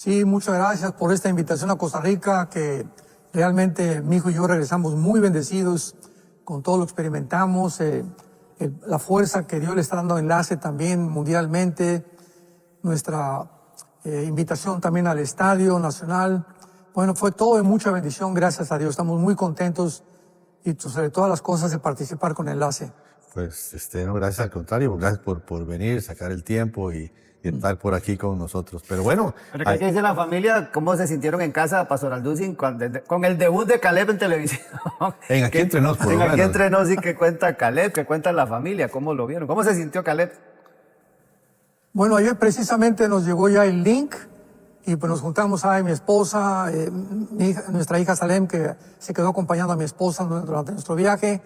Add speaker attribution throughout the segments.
Speaker 1: Sí, muchas gracias por esta invitación a Costa Rica, que realmente mi hijo y yo regresamos muy bendecidos con todo lo que experimentamos, la fuerza que Dios le está dando a Enlace también mundialmente, nuestra invitación también al Estadio Nacional. Bueno, fue todo de mucha bendición, gracias a Dios. Estamos muy contentos y sobre todas las cosas de participar con Enlace.
Speaker 2: Pues, no, gracias al contrario, gracias por venir, sacar el tiempo y estar por aquí con nosotros. Pero bueno.
Speaker 3: Pero ¿qué dice la familia? ¿Cómo se sintieron en casa, Pastor Alducin, con el debut de Caleb en televisión?
Speaker 2: En Aquí Entre Nos, por lo menos.
Speaker 3: Aquí Entre Nos, y que cuenta Caleb, que cuenta la familia, ¿cómo lo vieron? ¿Cómo se sintió Caleb?
Speaker 1: Bueno, ayer precisamente nos llegó ya el link y pues nos juntamos a mi esposa, nuestra hija Salem, que se quedó acompañando a mi esposa durante nuestro viaje.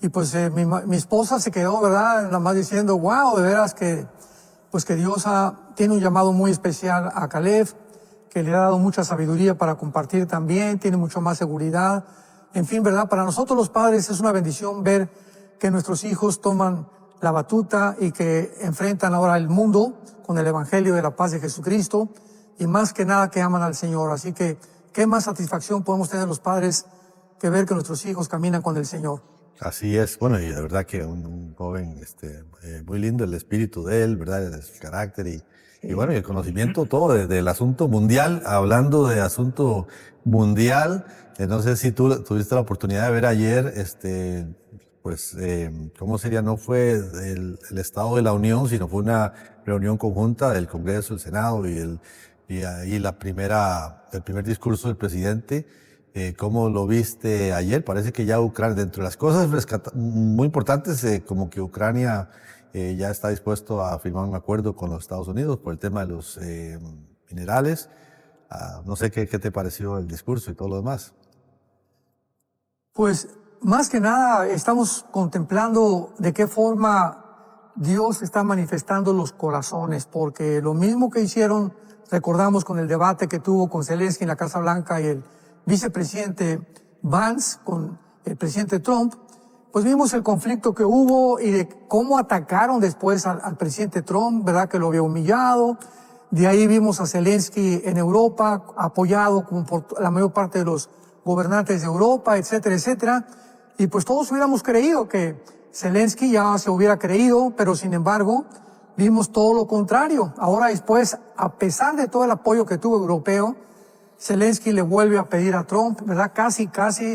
Speaker 1: Y pues mi esposa se quedó, ¿verdad?, nada más diciendo, wow, de veras que Dios tiene un llamado muy especial a Caleb, que le ha dado mucha sabiduría para compartir también, tiene mucho más seguridad. En fin, ¿verdad? Para nosotros los padres es una bendición ver que nuestros hijos toman la batuta y que enfrentan ahora el mundo con el Evangelio de la paz de Jesucristo y más que nada que aman al Señor. Así que, ¿qué más satisfacción podemos tener los padres que ver que nuestros hijos caminan con el Señor?
Speaker 2: Así es, bueno, y de verdad que un joven, muy lindo el espíritu de él, ¿verdad? Su carácter y bueno, y el conocimiento todo del asunto mundial, hablando de asunto mundial, no sé si tú tuviste la oportunidad de ver ayer, ¿cómo sería? No fue el Estado de la Unión, sino fue una reunión conjunta del Congreso, el Senado y ahí el primer discurso del presidente. ¿Cómo lo viste ayer? Parece que ya Ucrania, dentro de las cosas muy importantes, como que Ucrania ya está dispuesto a firmar un acuerdo con los Estados Unidos por el tema de los minerales. No sé qué te pareció el discurso y todo lo demás.
Speaker 1: Pues más que nada estamos contemplando de qué forma Dios está manifestando los corazones, porque lo mismo que hicieron, recordamos con el debate que tuvo con Zelensky en la Casa Blanca y el vicepresidente Vance con el presidente Trump, pues vimos el conflicto que hubo y de cómo atacaron después al presidente Trump, ¿verdad?, que lo había humillado. De ahí vimos a Zelensky en Europa, apoyado como por la mayor parte de los gobernantes de Europa, etcétera, etcétera. Y pues todos hubiéramos creído que Zelensky ya se hubiera creído, pero sin embargo, vimos todo lo contrario. Ahora después, a pesar de todo el apoyo que tuvo europeo, Zelensky le vuelve a pedir a Trump, ¿verdad? Casi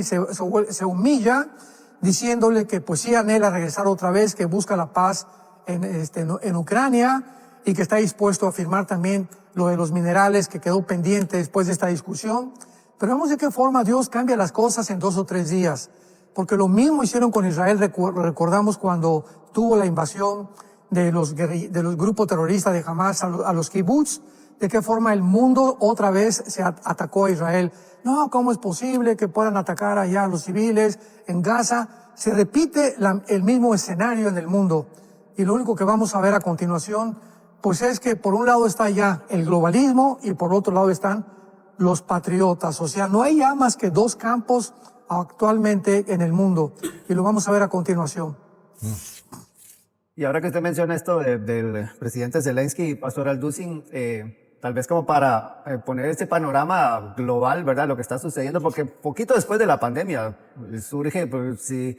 Speaker 1: se humilla, diciéndole que pues sí anhela regresar otra vez, que busca la paz en Ucrania y que está dispuesto a firmar también lo de los minerales que quedó pendiente después de esta discusión. Pero vemos de qué forma Dios cambia las cosas en 2 o 3 días. Porque lo mismo hicieron con Israel, recordamos cuando tuvo la invasión de los grupos terroristas de Hamas a los kibbutz, de qué forma el mundo otra vez se atacó a Israel. No, ¿cómo es posible que puedan atacar allá a los civiles en Gaza? Se repite el mismo escenario en el mundo. Y lo único que vamos a ver a continuación, pues es que por un lado está ya el globalismo y por otro lado están los patriotas. O sea, no hay ya más que 2 campos actualmente en el mundo. Y lo vamos a ver a continuación.
Speaker 3: Y ahora que usted menciona esto del presidente Zelensky, Pastor Alducin, tal vez como para poner este panorama global, ¿verdad?, lo que está sucediendo, porque poquito después de la pandemia surge, pues sí,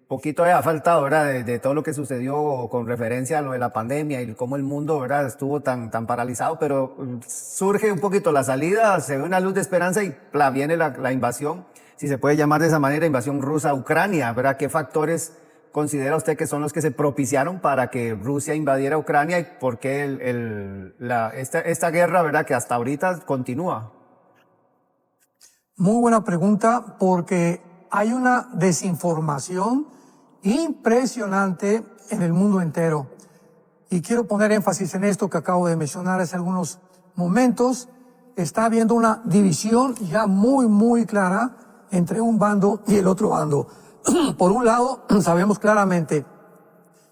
Speaker 3: poquito ha faltado, ¿verdad?, de todo lo que sucedió con referencia a lo de la pandemia y cómo el mundo, ¿verdad?, estuvo tan paralizado, pero surge un poquito la salida, se ve una luz de esperanza y viene la invasión, si se puede llamar de esa manera, invasión rusa a Ucrania, ¿verdad? ¿Qué factores considera usted que son los que se propiciaron para que Rusia invadiera Ucrania y por qué esta guerra, ¿verdad?, que hasta ahorita continúa?
Speaker 1: Muy buena pregunta, porque hay una desinformación impresionante en el mundo entero. Y quiero poner énfasis en esto que acabo de mencionar hace algunos momentos. Está habiendo una división ya muy, muy clara entre un bando y el otro bando. Por un lado, sabemos claramente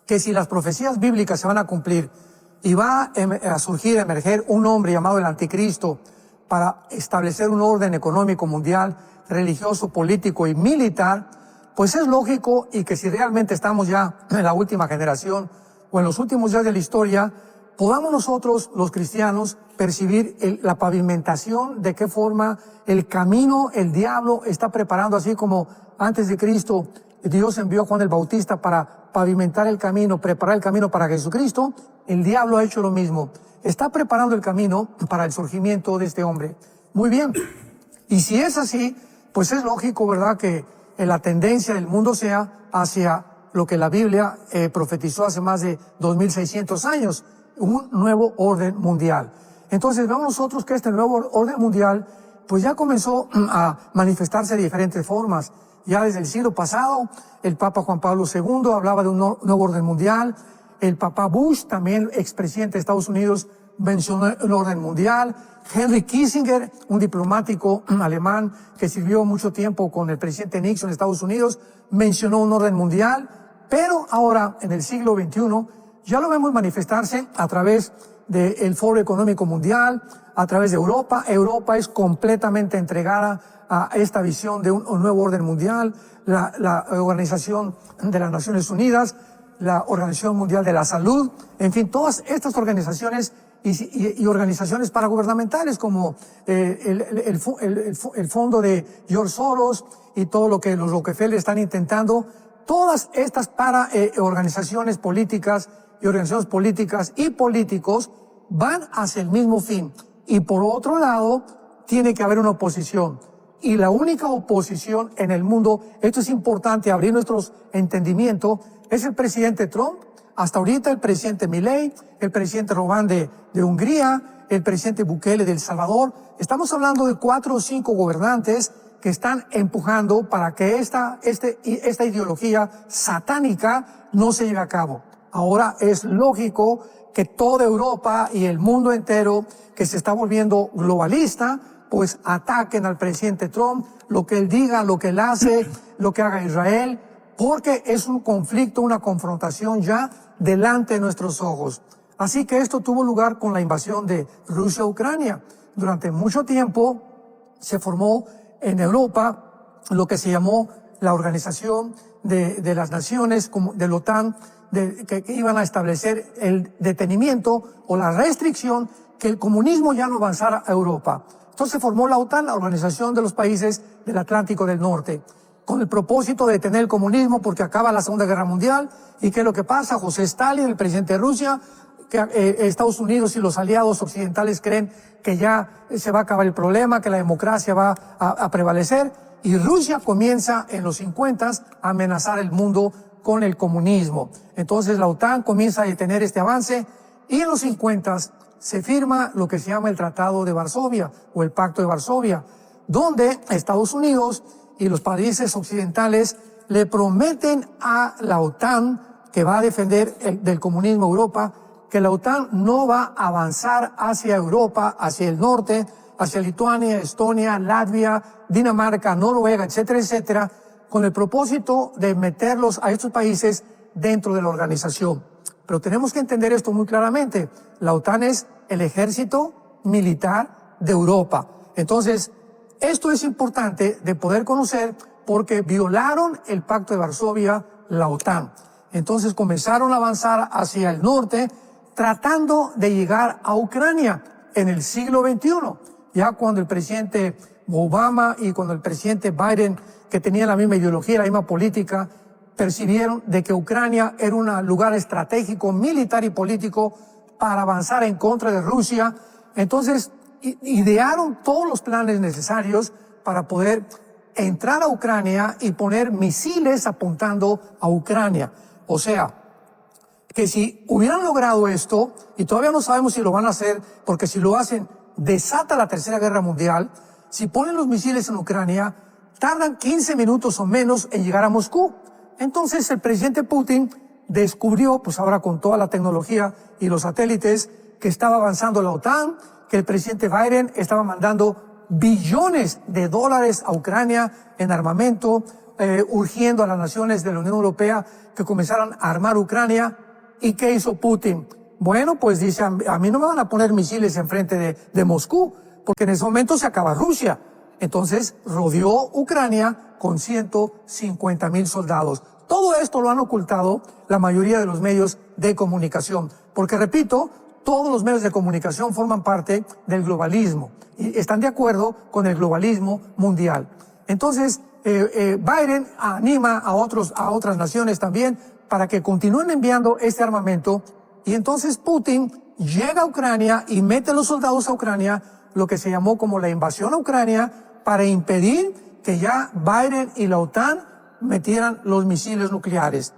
Speaker 1: que si las profecías bíblicas se van a cumplir y va a surgir, a emerger un hombre llamado el Anticristo para establecer un orden económico mundial, religioso, político y militar, pues es lógico y que si realmente estamos ya en la última generación o en los últimos días de la historia, podamos nosotros, los cristianos, percibir la pavimentación, de qué forma el camino, el diablo está preparando, así como antes de Cristo, Dios envió a Juan el Bautista para pavimentar el camino, preparar el camino para Jesucristo. El diablo ha hecho lo mismo. Está preparando el camino para el surgimiento de este hombre. Muy bien. Y si es así, pues es lógico, ¿verdad?, que la tendencia del mundo sea hacia lo que la Biblia profetizó hace más de 2600 años, un nuevo orden mundial. Entonces vemos nosotros que este nuevo orden mundial pues ya comenzó a manifestarse de diferentes formas. Ya desde el siglo pasado, el Papa Juan Pablo II hablaba de un nuevo orden mundial. El Papa Bush, también expresidente de Estados Unidos, mencionó el orden mundial. Henry Kissinger, un diplomático alemán que sirvió mucho tiempo con el presidente Nixon de Estados Unidos, mencionó un orden mundial. Pero ahora, en el siglo XXI, ya lo vemos manifestarse a través del Foro Económico Mundial, a través de Europa. Europa es completamente entregada a esta visión de un nuevo orden mundial. La Organización de las Naciones Unidas, la Organización Mundial de la Salud, en fin, todas estas organizaciones y organizaciones paragubernamentales como el fondo de George Soros y todo lo que los Rockefeller están intentando, todas estas organizaciones políticas y organizaciones políticas y políticos van hacia el mismo fin. Y por otro lado, tiene que haber una oposición. Y la única oposición en el mundo, esto es importante, abrir nuestros entendimientos, es el presidente Trump, hasta ahorita el presidente Milei, el presidente Orbán de Hungría, el presidente Bukele de El Salvador. Estamos hablando de 4 o 5 gobernantes que están empujando para que esta ideología satánica no se lleve a cabo. Ahora es lógico que toda Europa y el mundo entero, que se está volviendo globalista, pues ataquen al presidente Trump, lo que él diga, lo que él hace, lo que haga Israel, porque es un conflicto, una confrontación ya delante de nuestros ojos. Así que esto tuvo lugar con la invasión de Rusia a Ucrania. Durante mucho tiempo se formó en Europa lo que se llamó la Organización de las Naciones, de la OTAN, que iban a establecer el detenimiento o la restricción que el comunismo ya no avanzara a Europa. Entonces se formó la OTAN, la Organización de los Países del Atlántico del Norte, con el propósito de detener el comunismo porque acaba la Segunda Guerra Mundial. ¿Y qué es lo que pasa? José Stalin, el presidente de Rusia, que Estados Unidos y los aliados occidentales creen que ya se va a acabar el problema, que la democracia va a prevalecer, y Rusia comienza en los 50 a amenazar el mundo con el comunismo. Entonces la OTAN comienza a detener este avance y en los 50 se firma lo que se llama el Tratado de Varsovia o el Pacto de Varsovia, donde Estados Unidos y los países occidentales le prometen a la OTAN, que va a defender del comunismo Europa, que la OTAN no va a avanzar hacia Europa, hacia el norte, hacia Lituania, Estonia, Latvia, Dinamarca, Noruega, etcétera, etcétera, con el propósito de meterlos a estos países dentro de la organización. Pero tenemos que entender esto muy claramente. La OTAN es el ejército militar de Europa. Entonces, esto es importante de poder conocer porque violaron el Pacto de Varsovia, la OTAN. Entonces comenzaron a avanzar hacia el norte, tratando de llegar a Ucrania en el siglo XXI. Ya cuando el presidente Obama y cuando el presidente Biden, que tenían la misma ideología, la misma política, percibieron de que Ucrania era un lugar estratégico, militar y político para avanzar en contra de Rusia. Entonces, idearon todos los planes necesarios para poder entrar a Ucrania y poner misiles apuntando a Ucrania. O sea, que si hubieran logrado esto, y todavía no sabemos si lo van a hacer, porque si lo hacen, desata la Tercera Guerra Mundial. Si ponen los misiles en Ucrania, tardan 15 minutos o menos en llegar a Moscú. Entonces el presidente Putin descubrió, pues ahora con toda la tecnología y los satélites, que estaba avanzando la OTAN, que el presidente Biden estaba mandando billones de dólares a Ucrania en armamento, urgiendo a las naciones de la Unión Europea que comenzaran a armar Ucrania. ¿Y qué hizo Putin? Bueno, pues dice, a mí no me van a poner misiles enfrente de Moscú, porque en ese momento se acaba Rusia. Entonces rodeó Ucrania con 150,000 soldados. Todo esto lo han ocultado la mayoría de los medios de comunicación. Porque repito, todos los medios de comunicación forman parte del globalismo y están de acuerdo con el globalismo mundial. Entonces, Biden anima a otras naciones también para que continúen enviando este armamento, y entonces Putin llega a Ucrania y mete a los soldados a Ucrania, lo que se llamó como la invasión a Ucrania, para impedir que ya Biden y la OTAN metieran los misiles nucleares.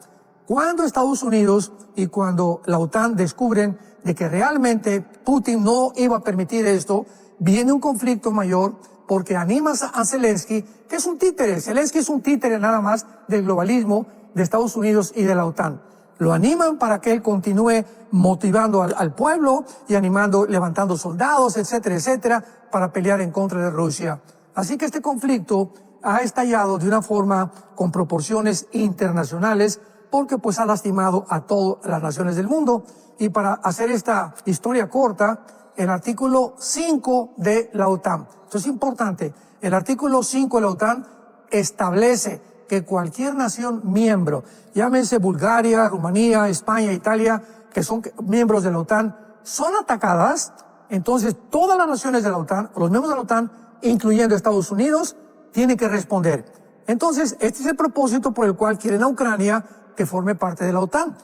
Speaker 1: Cuando Estados Unidos y cuando la OTAN descubren de que realmente Putin no iba a permitir esto, viene un conflicto mayor, porque animas a Zelensky, que es un títere. Zelensky es un títere nada más del globalismo de Estados Unidos y de la OTAN. Lo animan para que él continúe motivando al pueblo y animando, levantando soldados, etcétera, etcétera, para pelear en contra de Rusia. Así que este conflicto ha estallado de una forma con proporciones internacionales, porque pues ha lastimado a todas las naciones del mundo. Y para hacer esta historia corta, el artículo 5 de la OTAN, esto es importante, el artículo 5 de la OTAN establece que cualquier nación miembro, llámese Bulgaria, Rumanía, España, Italia, que son miembros de la OTAN, son atacadas, entonces todas las naciones de la OTAN, los miembros de la OTAN, incluyendo Estados Unidos, tienen que responder. Entonces, este es el propósito por el cual quieren a Ucrania que forme parte de la OTAN,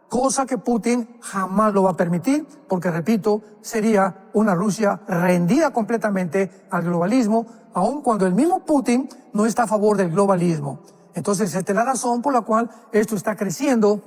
Speaker 1: cosa que Putin jamás lo va a permitir, porque, repito, sería una Rusia rendida completamente al globalismo, aun cuando el mismo Putin no está a favor del globalismo. Entonces, esta es la razón por la cual esto está creciendo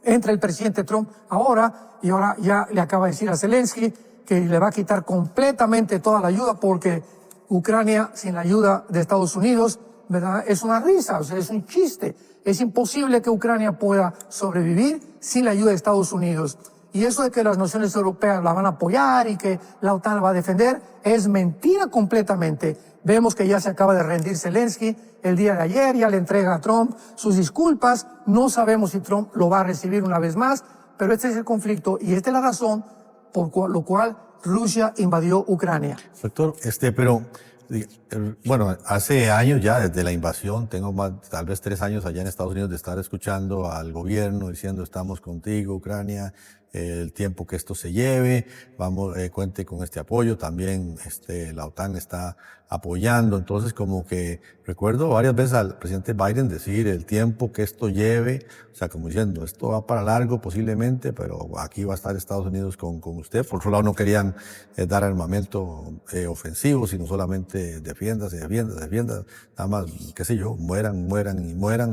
Speaker 1: entre el presidente Trump ahora, y ahora ya le acaba de decir a Zelensky que le va a quitar completamente toda la ayuda, porque Ucrania, sin la ayuda de Estados Unidos, ¿verdad?, es una risa, o sea, es un chiste. Es imposible que Ucrania pueda sobrevivir sin la ayuda de Estados Unidos. Y eso de que las naciones europeas la van a apoyar y que la OTAN la va a defender es mentira completamente. Vemos que ya se acaba de rendir Zelensky el día de ayer, ya le entrega a Trump sus disculpas. No sabemos si Trump lo va a recibir una vez más, pero este es el conflicto y esta es la razón por lo cual Rusia invadió Ucrania.
Speaker 2: Doctor, pero bueno, hace años ya desde la invasión, tengo tal vez 3 años allá en Estados Unidos de estar escuchando al gobierno diciendo estamos contigo, Ucrania, el tiempo que esto se lleve, vamos, cuente con este apoyo, también la OTAN está apoyando, entonces como que recuerdo varias veces al presidente Biden decir el tiempo que esto lleve, o sea, como diciendo esto va para largo posiblemente, pero aquí va a estar Estados Unidos con usted. Por otro lado no querían dar armamento ofensivo, sino solamente defiéndase, nada más, qué sé yo, mueran,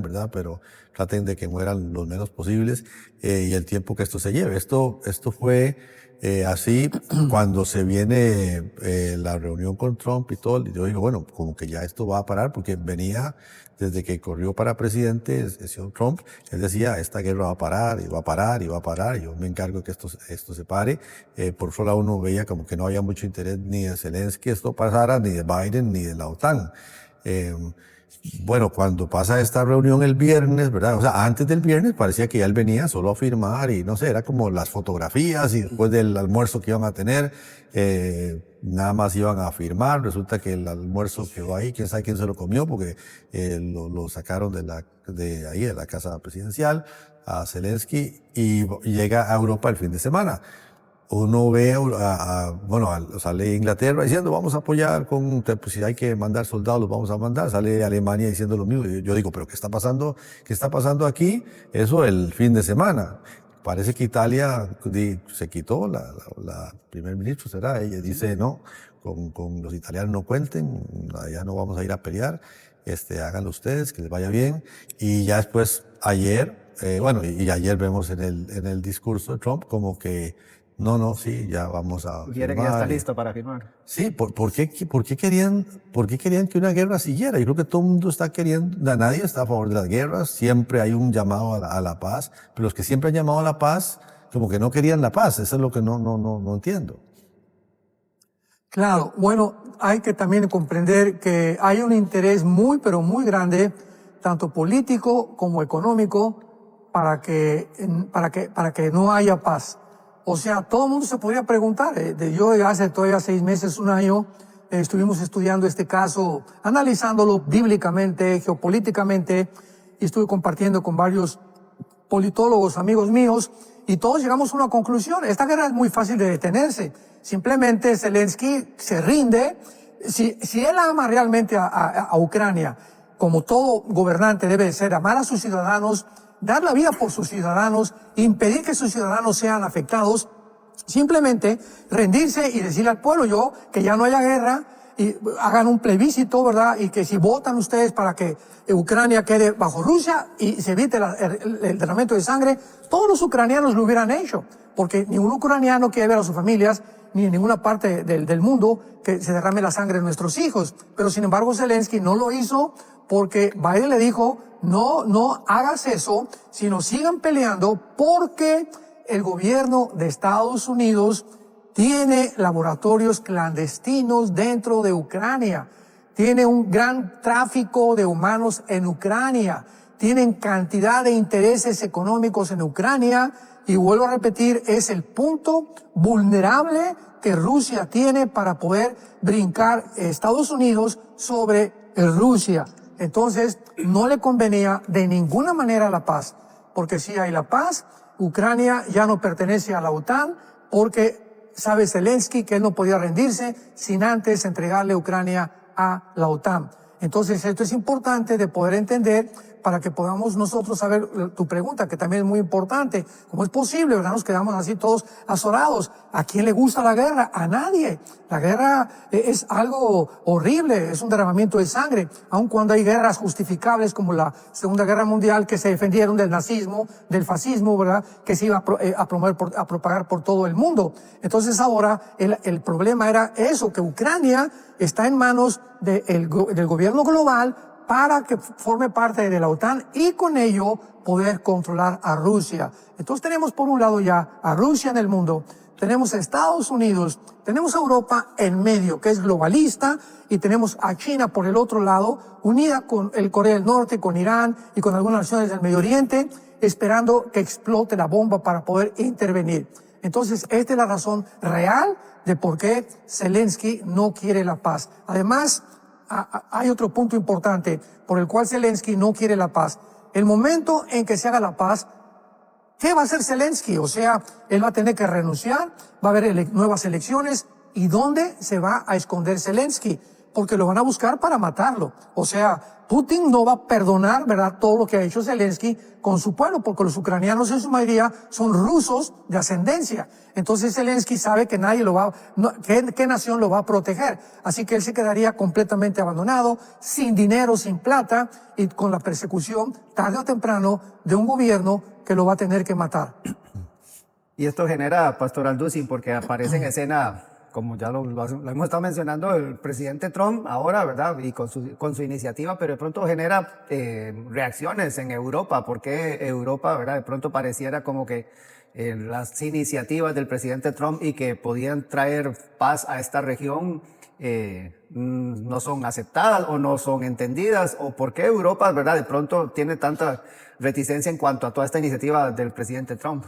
Speaker 2: ¿verdad? Pero traten de que mueran los menos posibles, y el tiempo que esto se lleve. Esto fue así cuando se viene la reunión con Trump y todo. Yo digo, bueno, como que ya esto va a parar, porque venía desde que corrió para presidente el señor Trump, él decía, esta guerra va a parar, y va a parar, y va a parar, y yo me encargo de que esto se pare. Por otro lado, uno veía como que no había mucho interés ni de Zelensky esto pasara, ni de Biden, ni de la OTAN. Bueno, cuando pasa esta reunión el viernes, ¿verdad? O sea, antes del viernes parecía que ya él venía solo a firmar y no sé, era como las fotografías y después del almuerzo que iban a tener, nada más iban a firmar. Resulta que el almuerzo quedó ahí, quién sabe quién se lo comió, porque lo sacaron de ahí, de la casa presidencial, a Zelensky, y llega a Europa el fin de semana. Uno ve sale Inglaterra diciendo vamos a apoyar pues si hay que mandar soldados los vamos a mandar, sale Alemania diciendo lo mismo. Yo digo, pero ¿qué está pasando aquí? Eso el fin de semana. Parece que Italia se quitó, la primer ministro será, ella dice no, con los italianos no cuenten, allá no vamos a ir a pelear, háganlo ustedes, que les vaya bien. Y ya después ayer, y ayer vemos en el discurso de Trump como que sí, ya vamos a
Speaker 3: Quiere que ya está listo para firmar.
Speaker 2: Sí, ¿por qué querían que una guerra siguiera? Yo creo que todo el mundo está queriendo, nadie está a favor de las guerras, siempre hay un llamado a la paz, pero los que siempre han llamado a la paz, como que no querían la paz, eso es lo que no entiendo.
Speaker 1: Claro, bueno, hay que también comprender que hay un interés muy, pero muy grande, tanto político como económico, para que no haya paz. O sea, todo el mundo se podría preguntar. Yo hace todavía 6 meses, 1 año, estuvimos estudiando este caso, analizándolo bíblicamente, geopolíticamente, y estuve compartiendo con varios politólogos, amigos míos, y todos llegamos a una conclusión. Esta guerra es muy fácil de detenerse. Simplemente Zelensky se rinde. Si él ama realmente a Ucrania, como todo gobernante debe de ser, amar a sus ciudadanos, dar la vida por sus ciudadanos, impedir que sus ciudadanos sean afectados, simplemente rendirse y decirle al pueblo que ya no haya guerra, y hagan un plebiscito, ¿verdad? Y que si votan ustedes para que Ucrania quede bajo Rusia y se evite el derramamiento de sangre, todos los ucranianos lo hubieran hecho, porque ningún ucraniano quiere ver a sus familias ni en ninguna parte del mundo que se derrame la sangre de nuestros hijos. Pero sin embargo Zelensky no lo hizo porque Biden le dijo, no hagas eso, sino sigan peleando, porque el gobierno de Estados Unidos tiene laboratorios clandestinos dentro de Ucrania, tiene un gran tráfico de humanos en Ucrania, tienen cantidad de intereses económicos en Ucrania, y vuelvo a repetir, es el punto vulnerable que Rusia tiene para poder brincar Estados Unidos sobre Rusia. Entonces, no le convenía de ninguna manera la paz, porque si hay la paz, Ucrania ya no pertenece a la OTAN, porque sabe Zelensky que él no podía rendirse sin antes entregarle Ucrania a la OTAN. Entonces, esto es importante de poder entender para que podamos nosotros saber tu pregunta, que también es muy importante. ¿Cómo es posible, verdad? Nos quedamos así todos azorados. ¿A quién le gusta la guerra? A nadie. La guerra es algo horrible, es un derramamiento de sangre, aun cuando hay guerras justificables como la Segunda Guerra Mundial, que se defendieron del nazismo, del fascismo, ¿verdad? Que se iba a propagar por todo el mundo. Entonces ahora el problema era eso, que Ucrania está en manos del gobierno global para que forme parte de la OTAN y con ello poder controlar a Rusia. Entonces tenemos por un lado ya a Rusia en el mundo, tenemos a Estados Unidos, tenemos a Europa en medio, que es globalista, y tenemos a China por el otro lado, unida con el Corea del Norte, con Irán y con algunas naciones del Medio Oriente, esperando que explote la bomba para poder intervenir. Entonces, esta es la razón real de por qué Zelensky no quiere la paz. Además, hay otro punto importante por el cual Zelensky no quiere la paz. El momento en que se haga la paz, ¿qué va a hacer Zelensky? O sea, él va a tener que renunciar, va a haber nuevas elecciones. ¿Y dónde se va a esconder Zelensky? Porque lo van a buscar para matarlo. O sea, Putin no va a perdonar, ¿verdad?, todo lo que ha hecho Zelensky con su pueblo, porque los ucranianos en su mayoría son rusos de ascendencia. Entonces Zelensky sabe que nadie ¿qué nación lo va a proteger? Así que él se quedaría completamente abandonado, sin dinero, sin plata, y con la persecución, tarde o temprano, de un gobierno que lo va a tener que matar.
Speaker 3: Y esto genera, Pastor Alducin, porque aparece en escena, como ya lo hemos estado mencionando, el presidente Trump ahora, ¿verdad? Y con su iniciativa, pero de pronto genera reacciones en Europa, porque Europa, ¿verdad? De pronto pareciera como que las iniciativas del presidente Trump y que podían traer paz a esta región no son aceptadas o no son entendidas, o por qué Europa, ¿verdad? De pronto tiene tanta reticencia en cuanto a toda esta iniciativa del presidente Trump.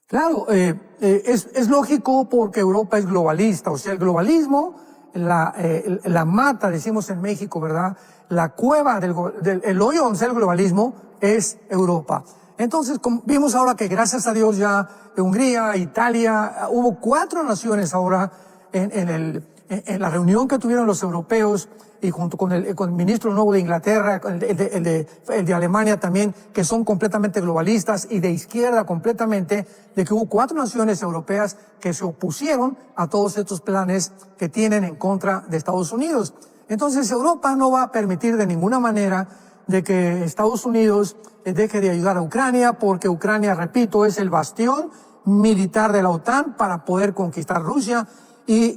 Speaker 1: Claro, es lógico porque Europa es globalista, o sea, el globalismo, la mata, decimos en México, ¿verdad? La cueva el hoyo donde está el globalismo es Europa. Entonces, vimos ahora que gracias a Dios ya Hungría, Italia, hubo 4 naciones ahora en la reunión que tuvieron los europeos, y junto con el ministro nuevo de Inglaterra, el de Alemania también, que son completamente globalistas y de izquierda completamente, de que hubo 4 naciones europeas que se opusieron a todos estos planes que tienen en contra de Estados Unidos. Entonces Europa no va a permitir de ninguna manera de que Estados Unidos deje de ayudar a Ucrania, porque Ucrania, repito, es el bastión militar de la OTAN para poder conquistar Rusia. Y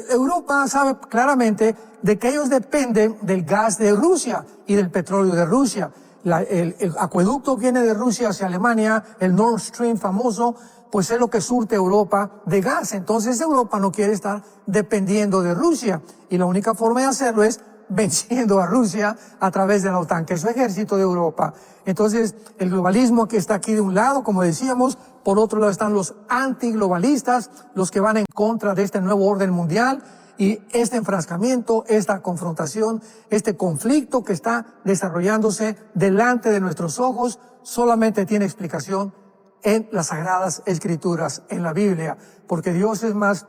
Speaker 1: Europa sabe claramente de que ellos dependen del gas de Rusia y del petróleo de Rusia. El acueducto viene de Rusia hacia Alemania, el Nord Stream famoso, pues es lo que surte Europa de gas. Entonces Europa no quiere estar dependiendo de Rusia, y la única forma de hacerlo es venciendo a Rusia a través de la OTAN, que es su ejército de Europa. Entonces, el globalismo que está aquí de un lado, como decíamos, por otro lado están los antiglobalistas, los que van en contra de este nuevo orden mundial, y este enfrascamiento, esta confrontación, este conflicto que está desarrollándose delante de nuestros ojos, solamente tiene explicación en las Sagradas Escrituras, en la Biblia, porque Dios es más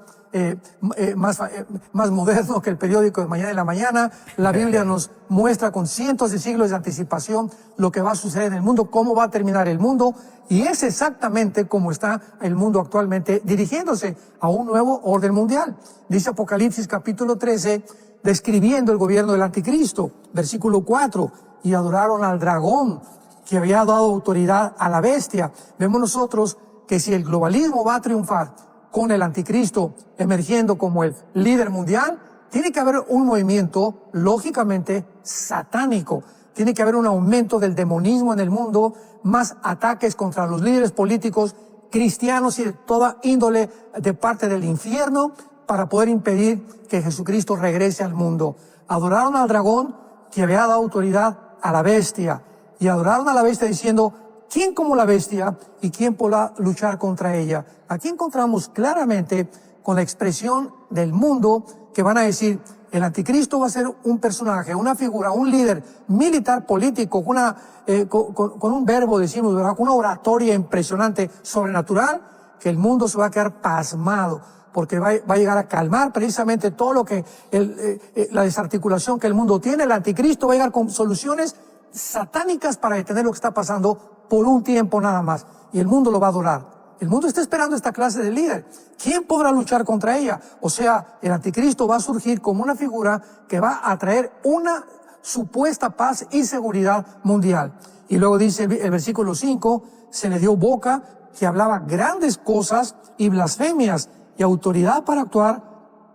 Speaker 1: moderno que el periódico de mañana en la mañana. La Biblia nos muestra con cientos de siglos de anticipación lo que va a suceder en el mundo, cómo va a terminar el mundo, y es exactamente como está el mundo actualmente, dirigiéndose a un nuevo orden mundial. Dice Apocalipsis capítulo 13, describiendo el gobierno del anticristo, versículo 4, y adoraron al dragón que había dado autoridad a la bestia. Vemos nosotros que si el globalismo va a triunfar con el anticristo emergiendo como el líder mundial, tiene que haber un movimiento lógicamente satánico. Tiene que haber un aumento del demonismo en el mundo, más ataques contra los líderes políticos cristianos y de toda índole de parte del infierno para poder impedir que Jesucristo regrese al mundo. Adoraron al dragón que había dado autoridad a la bestia, y adoraron a la bestia diciendo, ¿quién como la bestia y quién podrá luchar contra ella? Aquí encontramos claramente con la expresión del mundo que van a decir, el anticristo va a ser un personaje, una figura, un líder militar político, con un verbo, decimos, ¿verdad? Con una oratoria impresionante, sobrenatural, que el mundo se va a quedar pasmado, porque va a llegar a calmar precisamente todo lo que, la desarticulación que el mundo tiene. El anticristo va a llegar con soluciones satánicas para detener lo que está pasando por un tiempo nada más, y el mundo lo va a adorar. El mundo está esperando esta clase de líder. ¿Quién podrá luchar contra ella? O sea, el anticristo va a surgir como una figura que va a traer una supuesta paz y seguridad mundial. Y luego dice el versículo 5, se le dio boca que hablaba grandes cosas y blasfemias, y autoridad para actuar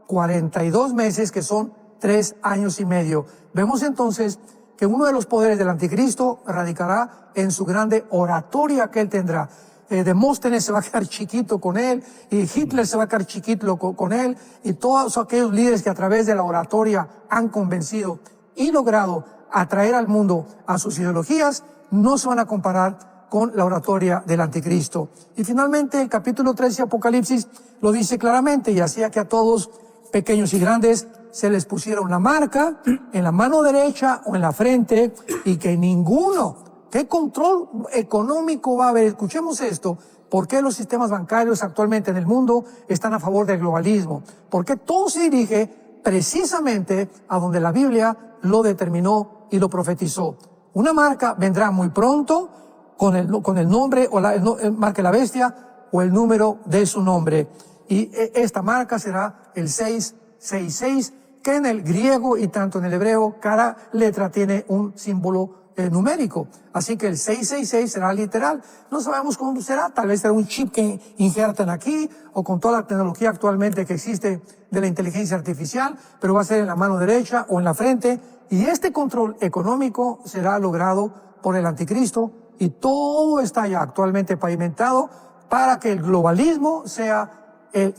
Speaker 1: 42 meses, que son 3 años y medio. Vemos entonces que uno de los poderes del anticristo radicará en su grande oratoria que él tendrá. Demóstenes se va a quedar chiquito con él, y Hitler se va a quedar chiquito con él, y todos aquellos líderes que a través de la oratoria han convencido y logrado atraer al mundo a sus ideologías, no se van a comparar con la oratoria del anticristo. Y finalmente el capítulo 13 de Apocalipsis lo dice claramente, y hacía que a todos, pequeños y grandes, se les pusiera una marca en la mano derecha o en la frente, y que ninguno. ¿Qué control económico va a haber? Escuchemos esto. ¿Por qué los sistemas bancarios actualmente en el mundo están a favor del globalismo? Porque todo se dirige precisamente a donde la Biblia lo determinó y lo profetizó. Una marca vendrá muy pronto con el nombre o el marca de la bestia o el número de su nombre. Y esta marca será el 666, que en el griego y tanto en el hebreo cada letra tiene un símbolo numérico. Así que el 666 será literal. No sabemos cómo será. Tal vez será un chip que injertan aquí, o con toda la tecnología actualmente que existe de la inteligencia artificial, pero va a ser en la mano derecha o en la frente. Y este control económico será logrado por el anticristo, y todo está ya actualmente pavimentado para que el globalismo sea el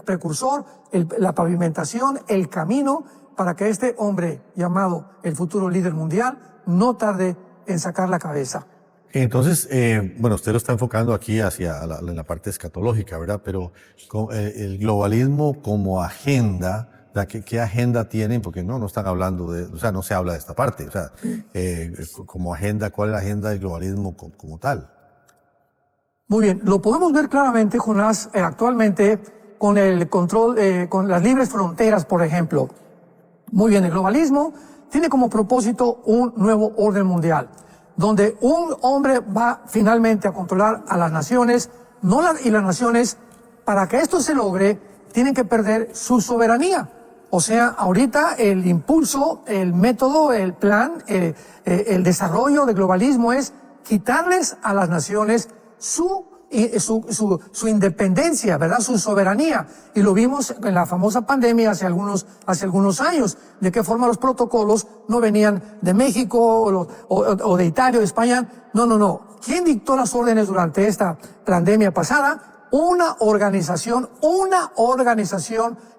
Speaker 1: precursor, la pavimentación, el camino, para que este hombre llamado el futuro líder mundial no tarde en sacar la cabeza.
Speaker 2: Entonces, bueno, usted lo está enfocando aquí hacia la parte escatológica, ¿verdad? Pero el globalismo como agenda, ¿qué agenda tienen? Porque no están hablando o sea, no se habla de esta parte. O sea, como agenda, ¿cuál es la agenda del globalismo como tal?
Speaker 1: Muy bien, lo podemos ver claramente, Jonás, actualmente con el control, con las libres fronteras, por ejemplo. Muy bien, el globalismo tiene como propósito un nuevo orden mundial, donde un hombre va finalmente a controlar a las naciones, y las naciones, para que esto se logre, tienen que perder su soberanía. O sea, ahorita el impulso, el método, el plan, el desarrollo del globalismo es quitarles a las naciones su independencia, ¿verdad? Su soberanía. Y lo vimos en la famosa pandemia hace algunos años, de qué forma los protocolos no venían de México o de Italia o de España. No. ¿Quién dictó las órdenes durante esta pandemia pasada? Una organización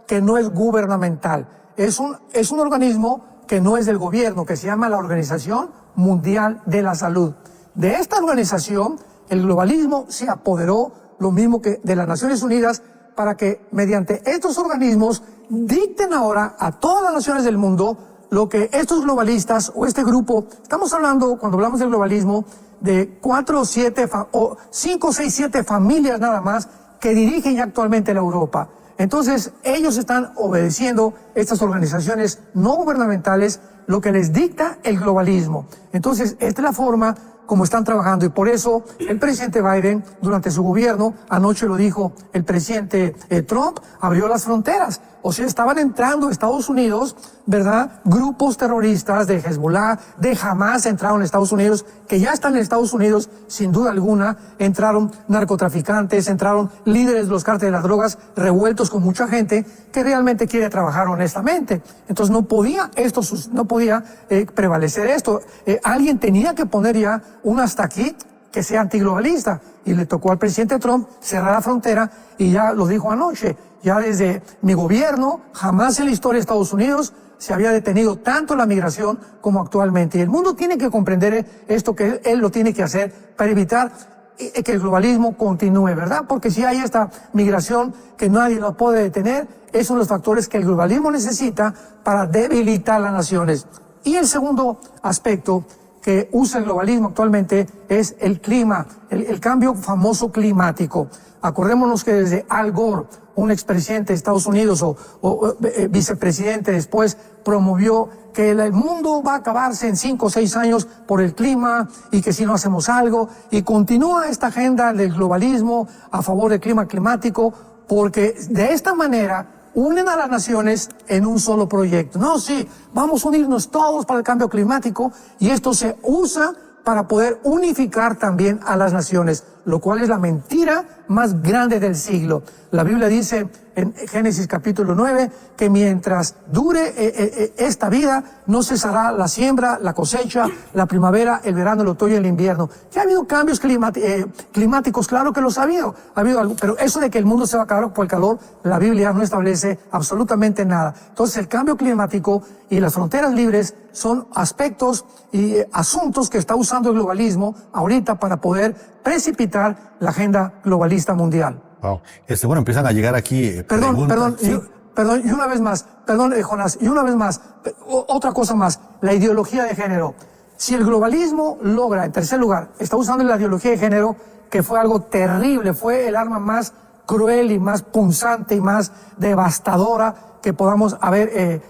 Speaker 1: que no es gubernamental. Es un organismo que no es del gobierno, que se llama la Organización Mundial de la Salud. De esta organización, el globalismo se apoderó, lo mismo que de las Naciones Unidas, para que mediante estos organismos dicten ahora a todas las naciones del mundo lo que estos globalistas o este grupo, estamos hablando, cuando hablamos del globalismo, de 4 o 7, o 5, 6, 7 familias nada más que dirigen ya actualmente la Europa. Entonces, ellos están obedeciendo estas organizaciones no gubernamentales, lo que les dicta el globalismo. Entonces, esta es la forma como están trabajando, y por eso el presidente Biden, durante su gobierno, anoche lo dijo el presidente Trump, abrió las fronteras. O sea, estaban entrando a Estados Unidos, ¿verdad? Grupos terroristas de Hezbollah, de Hamas entraron a Estados Unidos, que ya están en Estados Unidos, sin duda alguna. Entraron narcotraficantes, entraron líderes de los cárteles de las drogas, revueltos con mucha gente que realmente quiere trabajar honestamente. Entonces no podía prevalecer esto. Alguien tenía que poner ya un hasta aquí que sea antiglobalista. Y le tocó al presidente Trump cerrar la frontera, y ya lo dijo anoche. Ya desde mi gobierno, jamás en la historia de Estados Unidos se había detenido tanto la migración como actualmente. Y el mundo tiene que comprender esto, que él lo tiene que hacer para evitar que el globalismo continúe, ¿verdad? Porque si hay esta migración que nadie lo puede detener, esos son los factores que el globalismo necesita para debilitar las naciones. Y el segundo aspecto que usa el globalismo actualmente es el clima, el cambio famoso climático. Acordémonos que desde Al Gore, un expresidente de Estados Unidos o vicepresidente después, promovió que el mundo va a acabarse en 5 o 6 años por el clima, y que si no hacemos algo, y continúa esta agenda del globalismo a favor del clima climático, porque de esta manera unen a las naciones en un solo proyecto. No, sí, vamos a unirnos todos para el cambio climático, y esto se usa para poder unificar también a las naciones, lo cual es la mentira más grande del siglo. La Biblia dice en Génesis capítulo 9 que mientras dure esta vida no cesará la siembra, la cosecha, la primavera, el verano, el otoño y el invierno. Ya ha habido cambios climáticos, claro que los ha habido algo, pero eso de que el mundo se va a acabar por el calor, la Biblia no establece absolutamente nada. Entonces el cambio climático y las fronteras libres son aspectos y asuntos que está usando el globalismo ahorita para poder precipitar la agenda globalista mundial.
Speaker 2: Wow. Bueno, empiezan a llegar aquí
Speaker 1: Perdón,
Speaker 2: ¿sí?
Speaker 1: y una vez más, Jonás, y una vez más, otra cosa más, la ideología de género. Si el globalismo logra, en tercer lugar, está usando la ideología de género, que fue algo terrible, fue el arma más cruel y más punzante y más devastadora que podamos haber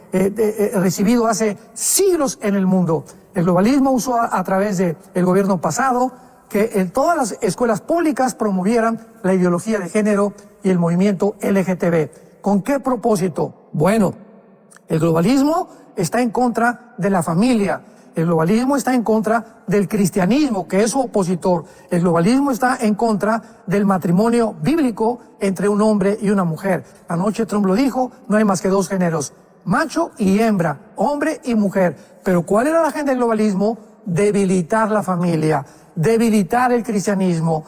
Speaker 1: recibido hace siglos en el mundo. El globalismo usó a través del gobierno pasado que en todas las escuelas públicas promovieran la ideología de género y el movimiento LGTB. ¿Con qué propósito? Bueno, el globalismo está en contra de la familia. El globalismo está en contra del cristianismo, que es su opositor. El globalismo está en contra del matrimonio bíblico entre un hombre y una mujer. Anoche Trump lo dijo, no hay más que 2 géneros, macho y hembra, hombre y mujer. Pero ¿cuál era la agenda del globalismo? Debilitar la familia, debilitar el cristianismo,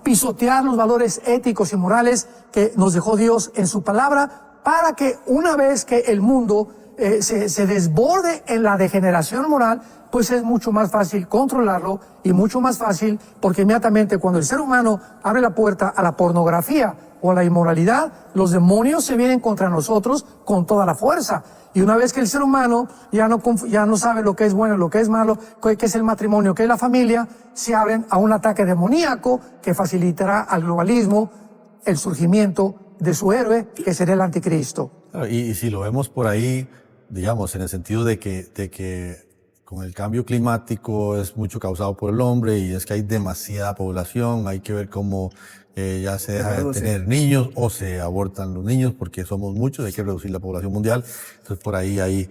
Speaker 1: pisotear los valores éticos y morales que nos dejó Dios en su palabra, para que una vez que el mundo se desborde en la degeneración moral, pues es mucho más fácil controlarlo, y mucho más fácil porque inmediatamente cuando el ser humano abre la puerta a la pornografía o a la inmoralidad, los demonios se vienen contra nosotros con toda la fuerza. Y una vez que el ser humano ya no sabe lo que es bueno, lo que es malo, qué es el matrimonio, qué es la familia, se abren a un ataque demoníaco que facilitará al globalismo el surgimiento de su héroe, que será el anticristo.
Speaker 2: Y si lo vemos por ahí, digamos, en el sentido de que con el cambio climático es mucho causado por el hombre, y es que hay demasiada población, hay que ver cómo ya se deja de tener niños o se abortan los niños porque somos muchos, hay que reducir la población mundial. Entonces por ahí hay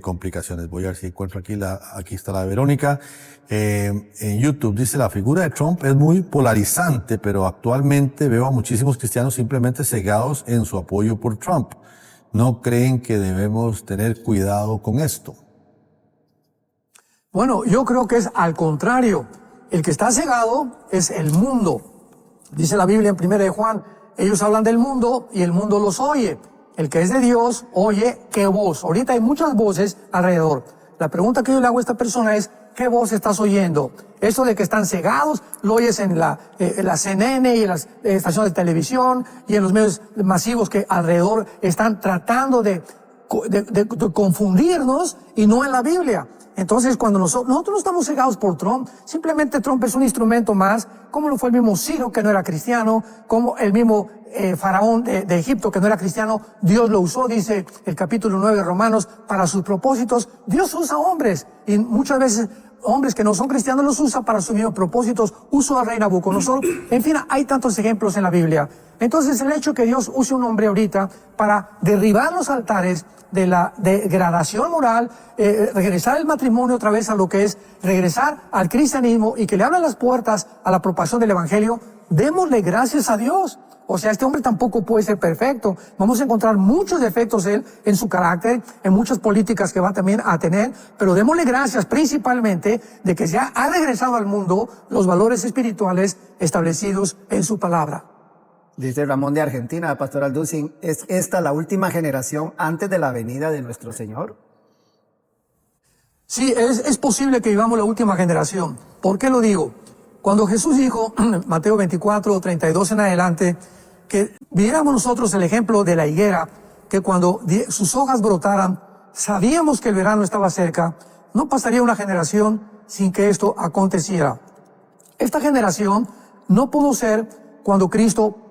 Speaker 2: complicaciones. Voy a ver si encuentro aquí está la de Verónica. En YouTube dice: la figura de Trump es muy polarizante, pero actualmente veo a muchísimos cristianos simplemente cegados en su apoyo por Trump. ¿No creen que debemos tener cuidado con esto?
Speaker 1: Bueno, yo creo que es al contrario. El que está cegado es el mundo. Dice la Biblia en 1 de Juan, ellos hablan del mundo y el mundo los oye. El que es de Dios oye qué voz. Ahorita hay muchas voces alrededor. La pregunta que yo le hago a esta persona es: ¿qué voz estás oyendo? Eso de que están cegados, lo oyes en la CNN y en las estaciones de televisión y en los medios masivos que alrededor están tratando de de confundirnos y no en la Biblia. Entonces, cuando nosotros no estamos cegados por Trump, simplemente Trump es un instrumento más, como lo fue el mismo Ciro, que no era cristiano, como el mismo faraón de Egipto, que no era cristiano. Dios lo usó, dice el capítulo 9 de Romanos, para sus propósitos. Dios usa hombres, y muchas veces hombres que no son cristianos los usa para sus mismos propósitos. Usó al rey Nabucodonosor. En fin, hay tantos ejemplos en la Biblia. Entonces, el hecho que Dios use un hombre ahorita para derribar los altares de la degradación moral, regresar el matrimonio otra vez a lo que es regresar al cristianismo y que le abran las puertas a la propagación del evangelio, démosle gracias a Dios. O sea, este hombre tampoco puede ser perfecto. Vamos a encontrar muchos defectos en su carácter, en muchas políticas que va también a tener, pero démosle gracias principalmente de que ya ha regresado al mundo los valores espirituales establecidos en su palabra.
Speaker 3: Dice Ramón de Argentina, Pastor Alducin, ¿es esta la última generación antes de la venida de nuestro Señor?
Speaker 1: Sí, es posible que vivamos la última generación. ¿Por qué lo digo? Cuando Jesús dijo, Mateo 24, 32 en adelante, que viéramos nosotros el ejemplo de la higuera, que cuando sus hojas brotaran, sabíamos que el verano estaba cerca, no pasaría una generación sin que esto aconteciera. Esta generación no pudo ser cuando Cristo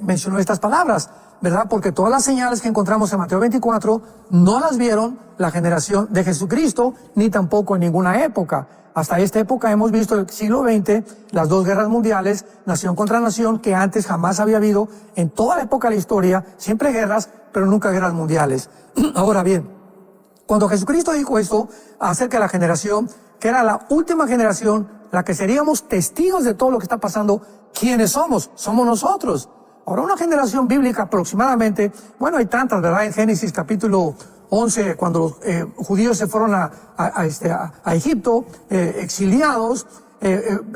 Speaker 1: mencionó estas palabras, ¿verdad? Porque todas las señales que encontramos en Mateo 24 no las vieron la generación de Jesucristo, ni tampoco en ninguna época. Hasta esta época hemos visto el siglo XX, las dos guerras mundiales, nación contra nación, que antes jamás había habido en toda la época de la historia, siempre guerras, pero nunca guerras mundiales. Ahora bien, cuando Jesucristo dijo esto acerca de la generación, que era la última generación, la que seríamos testigos de todo lo que está pasando, ¿quiénes somos? Somos nosotros. Ahora, una generación bíblica aproximadamente, bueno, hay tantas, ¿verdad? En Génesis capítulo 11, cuando los judíos se fueron a Egipto, exiliados,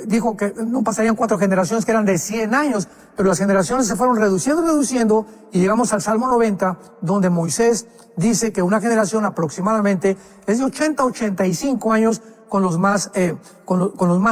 Speaker 1: dijo que no pasarían 4 generaciones, que eran de 100 años, pero las generaciones se fueron reduciendo, y llegamos al Salmo 90, donde Moisés dice que una generación aproximadamente es de 80 a 85 años con los más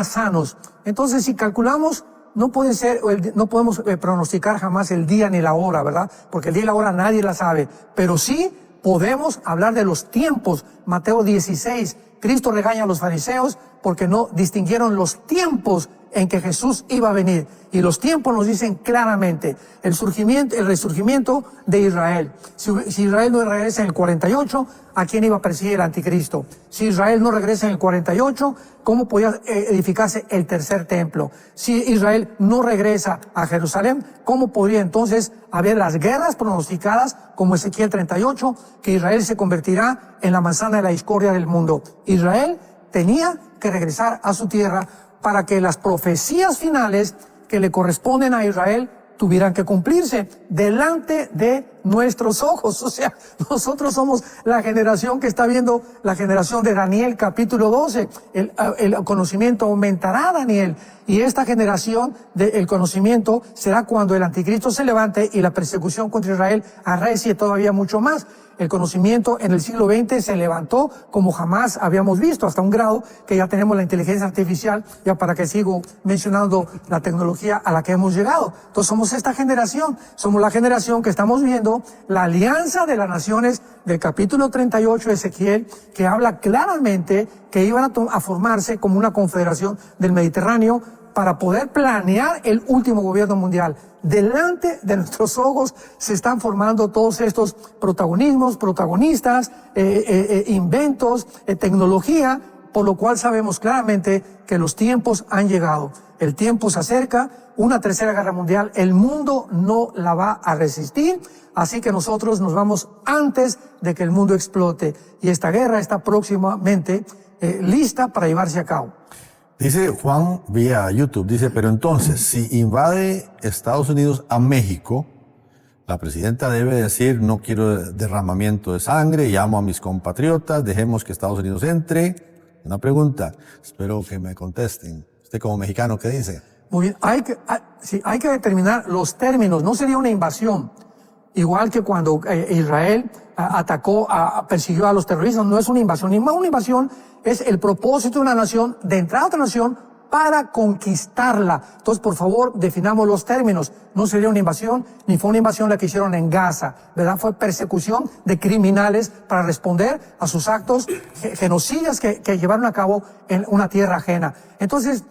Speaker 1: sanos. Entonces, si calculamos, no podemos pronosticar jamás el día ni la hora, ¿verdad? Porque el día y la hora nadie la sabe, pero sí podemos hablar de los tiempos. Mateo 16, Cristo regaña a los fariseos porque no distinguieron los tiempos en que Jesús iba a venir. Y los tiempos nos dicen claramente el resurgimiento de Israel. Si Israel no regresa en el 48, ¿a quién iba a perseguir el anticristo? Si Israel no regresa en el 48, ¿cómo podía edificarse el tercer templo? Si Israel no regresa a Jerusalén, ¿cómo podría entonces haber las guerras pronosticadas, como Ezequiel 38, que Israel se convertirá en la manzana de la discordia del mundo? Israel tenía que regresar a su tierra para que las profecías finales que le corresponden a Israel tuvieran que cumplirse delante de nuestros ojos. O sea, nosotros somos la generación que está viendo la generación de Daniel capítulo 12. El conocimiento aumentará a Daniel. Y esta generación del conocimiento será cuando el anticristo se levante y la persecución contra Israel arrecie todavía mucho más. El conocimiento en el siglo XX se levantó como jamás habíamos visto, hasta un grado que ya tenemos la inteligencia artificial, ya para que sigo mencionando la tecnología a la que hemos llegado. Entonces somos esta generación, somos la generación que estamos viendo la alianza de las naciones del capítulo 38 de Ezequiel, que habla claramente que iban a formarse como una confederación del Mediterráneo para poder planear el último gobierno mundial. Delante de nuestros ojos se están formando todos estos protagonistas, inventos, tecnología, por lo cual sabemos claramente que los tiempos han llegado. El tiempo se acerca, una tercera guerra mundial, el mundo no la va a resistir, así que nosotros nos vamos antes de que el mundo explote, y esta guerra está próximamente lista para llevarse a cabo.
Speaker 2: Dice Juan vía YouTube, dice, pero entonces, si invade Estados Unidos a México, la presidenta debe decir, no quiero derramamiento de sangre, llamo a mis compatriotas, dejemos que Estados Unidos entre. Una pregunta, espero que me contesten. Usted como mexicano, ¿qué dice?
Speaker 1: Muy bien, hay que determinar los términos, no sería una invasión. Igual que cuando Israel persiguió a los terroristas, no es una invasión. Una invasión es el propósito de una nación de entrar a otra nación para conquistarla. Entonces, por favor, definamos los términos. No sería una invasión, ni fue una invasión la que hicieron en Gaza, ¿verdad? Fue persecución de criminales para responder a sus actos genocidas que llevaron a cabo en una tierra ajena. Entonces,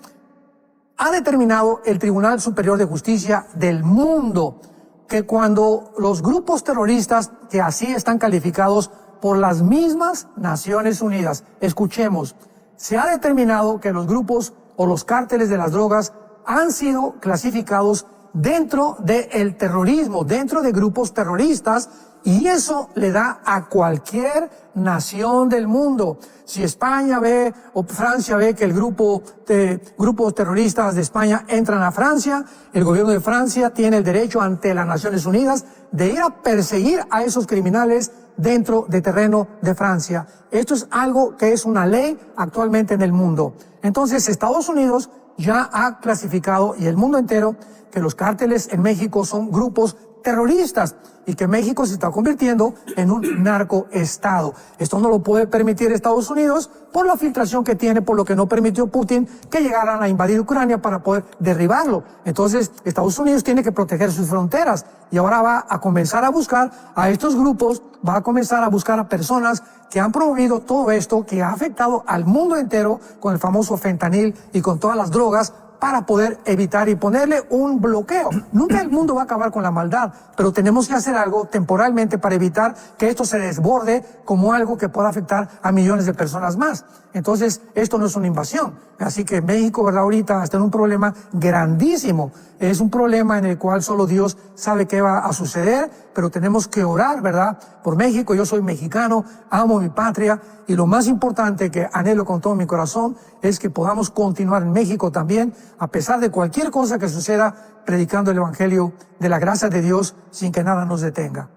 Speaker 1: ha determinado el Tribunal Superior de Justicia del mundo que cuando los grupos terroristas, que así están calificados por las mismas Naciones Unidas, escuchemos, se ha determinado que los grupos o los cárteles de las drogas han sido clasificados dentro del terrorismo, dentro de grupos terroristas, y eso le da a cualquier nación del mundo. Si España ve o Francia ve que el grupos terroristas de España entran a Francia, el gobierno de Francia tiene el derecho ante las Naciones Unidas de ir a perseguir a esos criminales dentro de terreno de Francia. Esto es algo que es una ley actualmente en el mundo. Entonces, Estados Unidos ya ha clasificado, y el mundo entero, que los cárteles en México son grupos terroristas y que México se está convirtiendo en un narcoestado. Esto no lo puede permitir Estados Unidos por la filtración que tiene, por lo que no permitió Putin que llegaran a invadir Ucrania para poder derribarlo. Entonces, Estados Unidos tiene que proteger sus fronteras y ahora va a comenzar a buscar a estos grupos, va a comenzar a buscar a personas que han promovido todo esto, que ha afectado al mundo entero con el famoso fentanil y con todas las drogas, para poder evitar y ponerle un bloqueo. Nunca el mundo va a acabar con la maldad, pero tenemos que hacer algo temporalmente para evitar que esto se desborde como algo que pueda afectar a millones de personas más. Entonces, esto no es una invasión. Así que México, ¿verdad? Ahorita está en un problema grandísimo. Es un problema en el cual solo Dios sabe qué va a suceder, pero tenemos que orar, ¿verdad? Por México. Yo soy mexicano, amo mi patria, y lo más importante que anhelo con todo mi corazón es que podamos continuar en México también, a pesar de cualquier cosa que suceda, predicando el Evangelio de la gracia de Dios sin que nada nos detenga.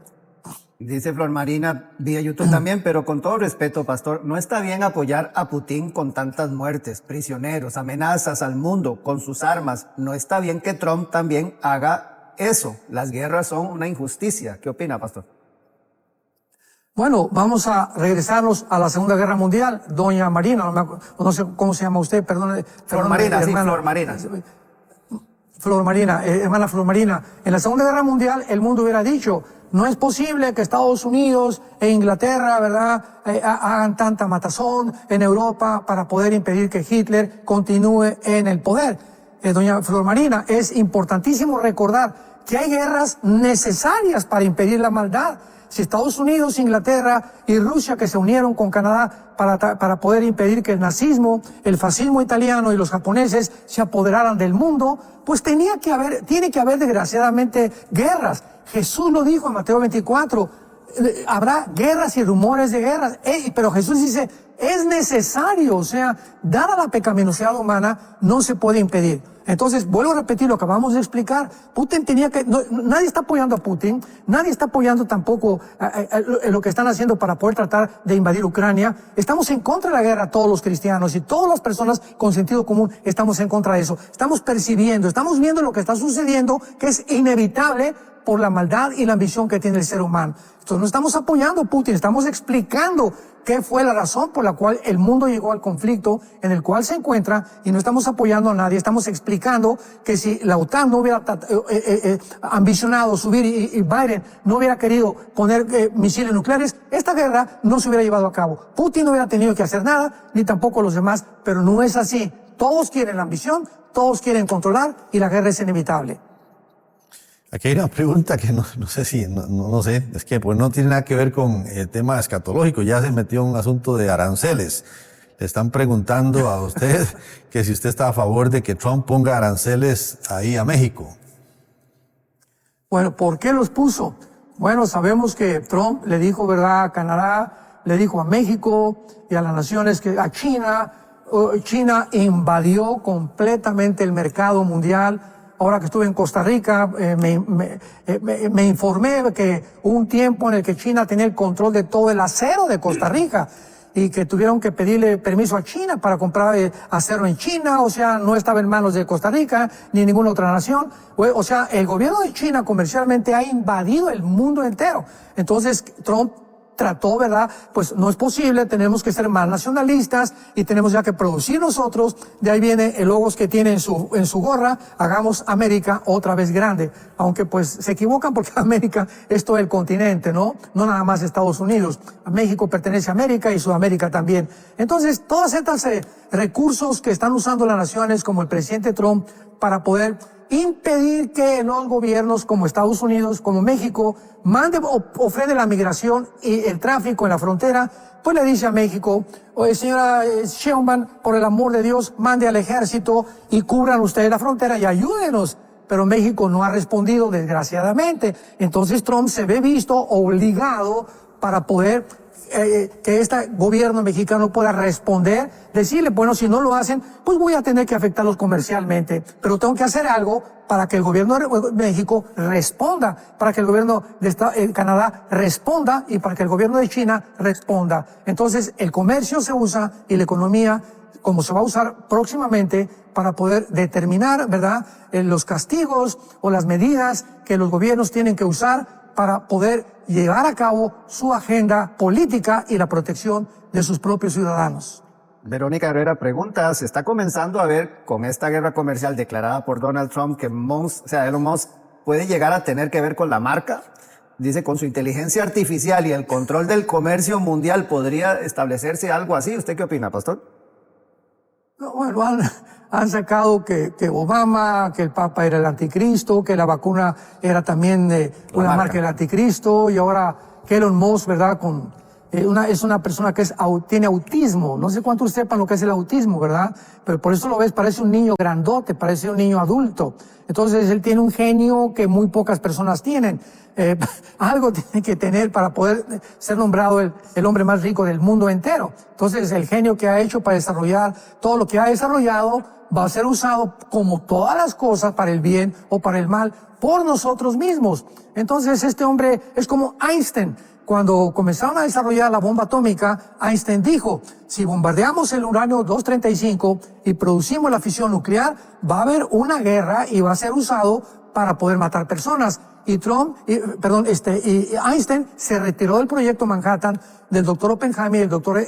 Speaker 3: Dice Flor Marina vía YouTube también, pero con todo respeto, pastor, no está bien apoyar a Putin con tantas muertes, prisioneros, amenazas al mundo con sus armas. No está bien que Trump también haga eso. Las guerras son una injusticia. ¿Qué opina, pastor?
Speaker 1: Bueno, vamos a regresarnos a la Segunda Guerra Mundial. Doña Marina, no sé cómo se llama usted, perdón.
Speaker 3: Flor Marina, sí, Flor Marina.
Speaker 1: Flor Marina, hermana Flor Marina. En la Segunda Guerra Mundial el mundo hubiera dicho, no es posible que Estados Unidos e Inglaterra, ¿verdad?, hagan tanta matazón en Europa para poder impedir que Hitler continúe en el poder. Doña Flor Marina, es importantísimo recordar que hay guerras necesarias para impedir la maldad. Si Estados Unidos, Inglaterra y Rusia, que se unieron con Canadá para poder impedir que el nazismo, el fascismo italiano y los japoneses se apoderaran del mundo, pues tiene que haber desgraciadamente guerras. Jesús lo dijo en Mateo 24, habrá guerras y rumores de guerras, pero Jesús dice, es necesario, o sea, dada la pecaminosidad humana, no se puede impedir. Entonces, vuelvo a repetir lo que acabamos de explicar. Putin nadie está apoyando a Putin, nadie está apoyando tampoco lo que están haciendo para poder tratar de invadir Ucrania. Estamos en contra de la guerra, todos los cristianos y todas las personas con sentido común estamos en contra de eso. Estamos percibiendo, estamos viendo lo que está sucediendo, que es inevitable por la maldad y la ambición que tiene el ser humano. Entonces, no estamos apoyando a Putin, estamos explicando qué fue la razón por la cual el mundo llegó al conflicto en el cual se encuentra, y no estamos apoyando a nadie, estamos explicando que si la OTAN no hubiera ambicionado subir y Biden no hubiera querido poner misiles nucleares, esta guerra no se hubiera llevado a cabo. Putin no hubiera tenido que hacer nada, ni tampoco los demás, pero no es así. Todos quieren la ambición, todos quieren controlar, y la guerra es inevitable.
Speaker 2: Aquí hay una pregunta que no sé, es que pues no tiene nada que ver con el tema escatológico, ya se metió en un asunto de aranceles. Le están preguntando a usted que si usted está a favor de que Trump ponga aranceles ahí a México.
Speaker 1: Bueno, ¿por qué los puso? Bueno, sabemos que Trump le dijo, ¿verdad?, a Canadá, le dijo a México y a las naciones que a China invadió completamente el mercado mundial. Ahora que estuve en Costa Rica, me informé que hubo un tiempo en el que China tenía el control de todo el acero de Costa Rica y que tuvieron que pedirle permiso a China para comprar acero en China. O sea, no estaba en manos de Costa Rica ni ninguna otra nación. O sea, el gobierno de China comercialmente ha invadido el mundo entero. Entonces, Trump trató, ¿verdad? Pues no es posible, tenemos que ser más nacionalistas y tenemos ya que producir nosotros. De ahí viene el logos que tiene en su gorra, hagamos América otra vez grande. Aunque pues se equivocan porque América es todo el continente, ¿no? No nada más Estados Unidos. México pertenece a América y Sudamérica también. Entonces, todas estas recursos que están usando las naciones como el presidente Trump para poder impedir que los gobiernos como Estados Unidos, como México, mande o frene la migración y el tráfico en la frontera, pues le dice a México, oye, señora Sheinbaum, por el amor de Dios, mande al ejército y cubran ustedes la frontera y ayúdenos. Pero México no ha respondido, desgraciadamente. Entonces Trump se ve visto obligado para poder que este gobierno mexicano pueda responder, decirle, bueno, si no lo hacen, pues voy a tener que afectarlos comercialmente, pero tengo que hacer algo para que el gobierno de México responda, para que el gobierno de Canadá responda y para que el gobierno de China responda. Entonces, el comercio se usa y la economía, como se va a usar próximamente, para poder determinar, ¿verdad?, los castigos o las medidas que los gobiernos tienen que usar para poder llevar a cabo su agenda política y la protección de sus propios ciudadanos.
Speaker 3: Verónica Herrera pregunta, ¿se está comenzando a ver con esta guerra comercial declarada por Donald Trump que Elon Musk puede llegar a tener que ver con la marca? Dice, con su inteligencia artificial y el control del comercio mundial, ¿podría establecerse algo así? ¿Usted qué opina, pastor?
Speaker 1: Bueno, han sacado que Obama, que el Papa era el anticristo, que la vacuna era también una marca del anticristo, y ahora que Elon Musk, ¿verdad?, es una persona que tiene autismo. No sé cuántos sepan lo que es el autismo, ¿verdad? Pero por eso lo ves, parece un niño grandote, parece un niño adulto. Entonces él tiene un genio que muy pocas personas tienen. Algo tiene que tener para poder ser nombrado el hombre más rico del mundo entero. Entonces el genio que ha hecho para desarrollar todo lo que ha desarrollado va a ser usado como todas las cosas para el bien o para el mal por nosotros mismos. Entonces este hombre es como Einstein. Cuando comenzaron a desarrollar la bomba atómica, Einstein dijo, si bombardeamos el uranio 235 y producimos la fisión nuclear, va a haber una guerra y va a ser usado para poder matar personas. Y Einstein se retiró del proyecto Manhattan del doctor Oppenheimer y el doctor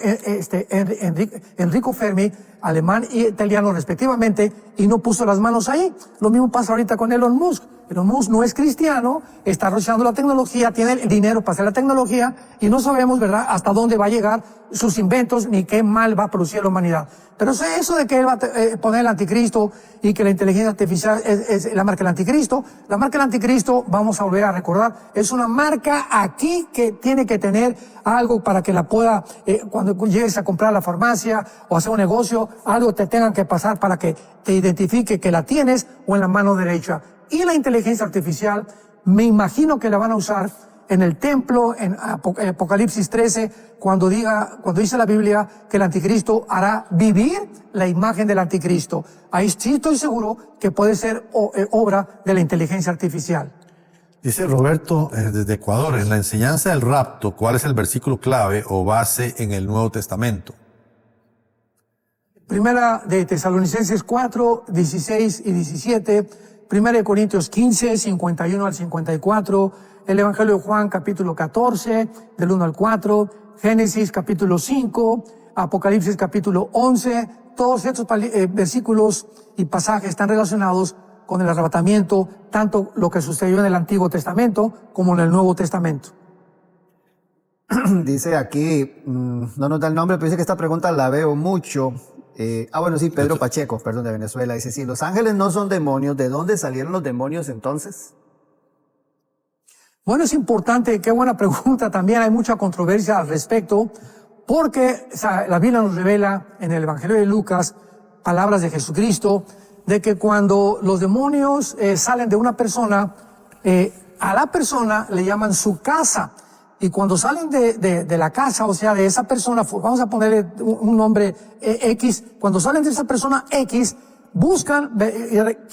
Speaker 1: Enrico Fermi, alemán y italiano respectivamente, y no puso las manos ahí. Lo mismo pasa ahorita con Elon Musk. Elon Musk no es cristiano, está desarrollando la tecnología, tiene el dinero para hacer la tecnología y no sabemos, ¿verdad?, hasta dónde va a llegar sus inventos ni qué mal va a producir la humanidad. Pero eso de que él va a poner el anticristo y que la inteligencia artificial es la marca del anticristo, la marca del anticristo, vamos a volver a recordar, es una marca aquí que tiene que tener algo para que la pueda, cuando llegues a comprar a la farmacia o hacer un negocio, algo te tengan que pasar para que te identifique que la tienes o en la mano derecha. Y la inteligencia artificial, me imagino que la van a usar en el templo, en Apocalipsis 13, cuando dice la Biblia que el anticristo hará vivir la imagen del anticristo. Ahí sí estoy seguro que puede ser obra de la inteligencia artificial.
Speaker 2: Dice Roberto desde Ecuador, en la enseñanza del rapto, ¿cuál es el versículo clave o base en el Nuevo Testamento?
Speaker 1: Primera de Tesalonicenses 4, 16 y 17, Primera de Corintios 15, 51 al 54, el Evangelio de Juan capítulo 14, del 1 al 4, Génesis capítulo 5, Apocalipsis capítulo 11, todos estos versículos y pasajes están relacionados con el arrebatamiento, tanto lo que sucedió en el Antiguo Testamento como en el Nuevo Testamento.
Speaker 3: Dice aquí, no nos da el nombre, pero dice que esta pregunta la veo mucho. Bueno, sí, Pedro Pacheco, perdón, de Venezuela. Dice, si los ángeles no son demonios, ¿de dónde salieron los demonios entonces?
Speaker 1: Bueno, es importante, qué buena pregunta. También hay mucha controversia al respecto, porque la Biblia nos revela en el Evangelio de Lucas palabras de Jesucristo, de que cuando los demonios salen de una persona, a la persona le llaman su casa. Y cuando salen de la casa, o sea, de esa persona, vamos a ponerle un nombre X, cuando salen de esa persona X, buscan,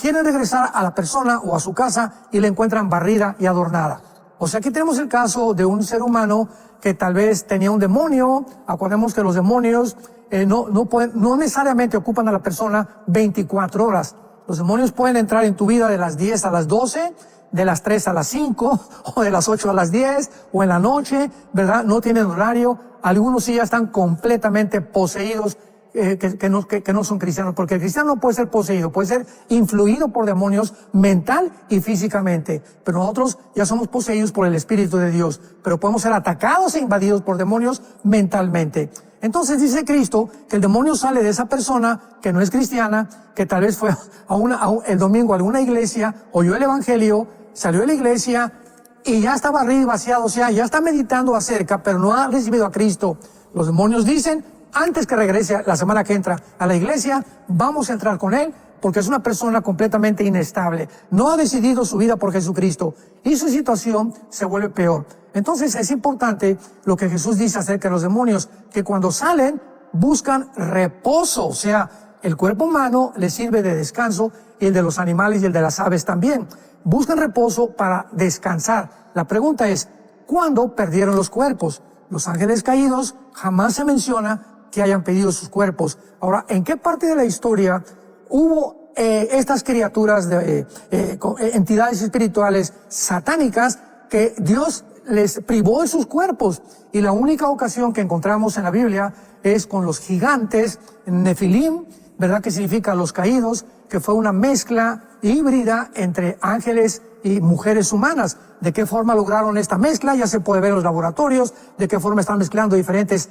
Speaker 1: quieren regresar a la persona o a su casa y la encuentran barrida y adornada. O sea, aquí tenemos el caso de un ser humano que tal vez tenía un demonio. Acordemos que los demonios no necesariamente ocupan a la persona 24 horas. Los demonios pueden entrar en tu vida de las 10 a las 12, de las 3 a las 5, o de las 8 a las 10, o en la noche, ¿verdad? No tienen horario. Algunos sí ya están completamente poseídos, que no son cristianos, porque el cristiano no puede ser poseído, puede ser influido por demonios mental y físicamente, pero nosotros ya somos poseídos por el Espíritu de Dios, pero podemos ser atacados e invadidos por demonios mentalmente. Entonces dice Cristo que el demonio sale de esa persona que no es cristiana, que tal vez fue el domingo a alguna iglesia, oyó el evangelio, salió de la iglesia y ya está barrido y vaciado, o sea, ya está meditando acerca, pero no ha recibido a Cristo. Los demonios dicen, antes que regrese la semana que entra a la iglesia, vamos a entrar con él, porque es una persona completamente inestable. No ha decidido su vida por Jesucristo y su situación se vuelve peor. Entonces es importante lo que Jesús dice acerca de los demonios, que cuando salen buscan reposo, o sea, el cuerpo humano les sirve de descanso y el de los animales y el de las aves también. Buscan reposo para descansar. La pregunta es, ¿cuándo perdieron los cuerpos? Los ángeles caídos jamás se menciona que hayan pedido sus cuerpos. Ahora, ¿en qué parte de la historia hubo estas criaturas, entidades espirituales satánicas que Dios les privó de sus cuerpos? Y la única ocasión que encontramos en la Biblia es con los gigantes, Nefilim, ¿verdad? Que significa los caídos, que fue una mezcla híbrida entre ángeles y mujeres humanas. ¿De qué forma lograron esta mezcla? Ya se puede ver en los laboratorios, de qué forma están mezclando diferentes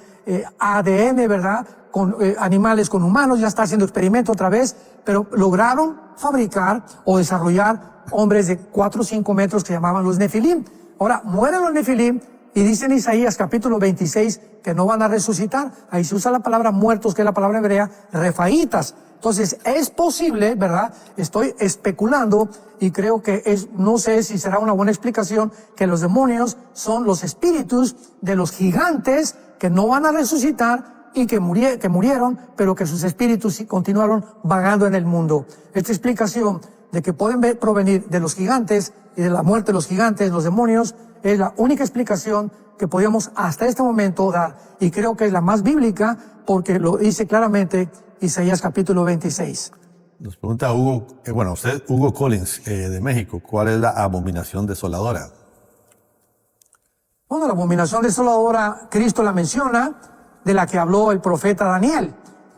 Speaker 1: ADN, ¿verdad? Con animales con humanos, ya está haciendo experimento otra vez, pero lograron fabricar o desarrollar hombres de 4 o 5 metros que llamaban los Nefilim. Ahora, mueren los Nefilim y dice en Isaías capítulo 26 que no van a resucitar. Ahí se usa la palabra muertos, que es la palabra hebrea, refaítas. Entonces, es posible, ¿verdad? Estoy especulando y creo que no sé si será una buena explicación, que los demonios son los espíritus de los gigantes que no van a resucitar y que murieron, pero que sus espíritus continuaron vagando en el mundo. Esta explicación de que pueden provenir de los gigantes y de la muerte de los gigantes, los demonios, es la única explicación que podíamos hasta este momento dar. Y creo que es la más bíblica porque lo dice claramente Isaías capítulo 26.
Speaker 2: Nos pregunta Hugo, Hugo Collins de México, ¿cuál es la abominación desoladora?
Speaker 1: Bueno, la abominación desoladora, Cristo la menciona, de la que habló el profeta Daniel.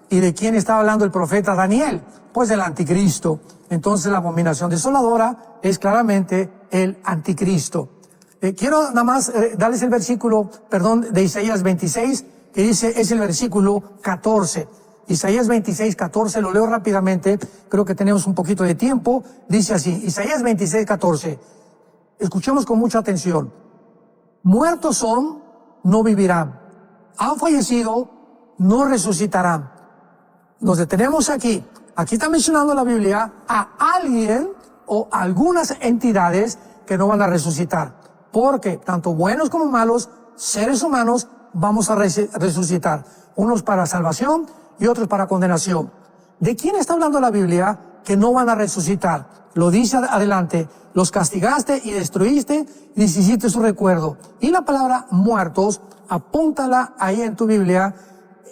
Speaker 1: ¿Y de quién estaba hablando el profeta Daniel? Pues del anticristo. Entonces la abominación desoladora es claramente el anticristo. Quiero nada más darles el versículo, de Isaías 26, que dice, es el versículo 14. Isaías 26, 14, lo leo rápidamente, creo que tenemos un poquito de tiempo. Dice así, Isaías 26, 14. Escuchemos con mucha atención. Muertos son, no vivirán. Han fallecido, no resucitarán. Nos detenemos aquí. Aquí está mencionando la Biblia a alguien o algunas entidades que no van a resucitar. Porque tanto buenos como malos, seres humanos, vamos a resucitar. Unos para salvación y otros para condenación. ¿De quién está hablando la Biblia que no van a resucitar? Lo dice adelante, los castigaste y destruiste y deshiciste su recuerdo. Y la palabra muertos, apúntala ahí en tu Biblia,